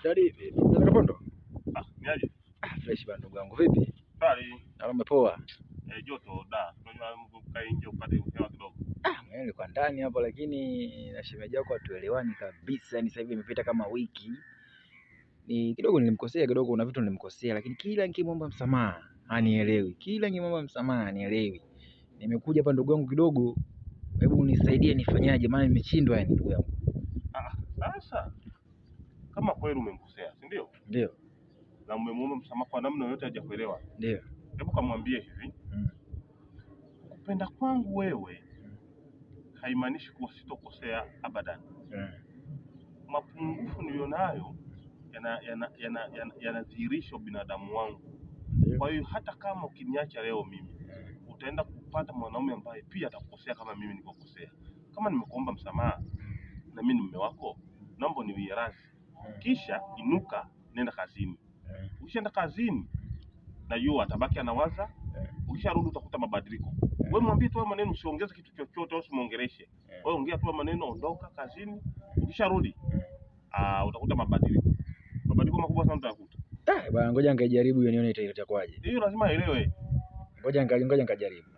Jadi, unataka pondo? Niaje? Fresh bana ndugu yangu. Vipi? Sali. Na umepoa? Joto da. Unajua mkae nje upate hewa kidogo. Mimi nilikuwa ndani hapo lakini na shemeji yako hatuelewani kabisa. Yaani sasa hivi imepita kama wiki. Ni kidogo nilimkosea kidogo, kuna vitu nilimkosea lakini kila nikimwomba msamaha hanielewi. Kila nikimwomba msamaha hanielewi. Nimekuja hapa ndugu yangu kidogo. Hebu unisaidie nifanyaje maana nimeshindwa yani ndugu yangu. Sasa kama kweli umemkosea, si ndio? Ndio. Na umemwomba msamaha kwa namna yoyote hajakuelewa. Ndio. Hebu kamwambie hivi. Kupenda kwangu wewe haimaanishi kuwa sitokosea abadan. Mapungufu nilionayo yanadhihirisha binadamu wangu. Kwa hiyo hata kama ukiniacha leo mimi, utaenda kupata mwanaume ambaye pia atakukosea kama mimi nilipokosea. Kama nimekuomba msamaha na mimi ni mume wako, naomba niwie radhi. Kisha inuka, nenda kazini. Ukishaenda kazini, na yeye atabaki anawaza. Ukisharudi utakuta mabadiliko. Wewe mwambie tu maneno, usiongeze kitu chochote, usimuongeleshe. Wewe ongea tu maneno, ondoka kazini. Ukisharudi utakuta mabadiliko. Mabadiliko makubwa sana utakuta. Bwana ngoja ngajaribu hiyo nione itakuwaje. Hiyo lazima elewe. Ngoja ngajaribu.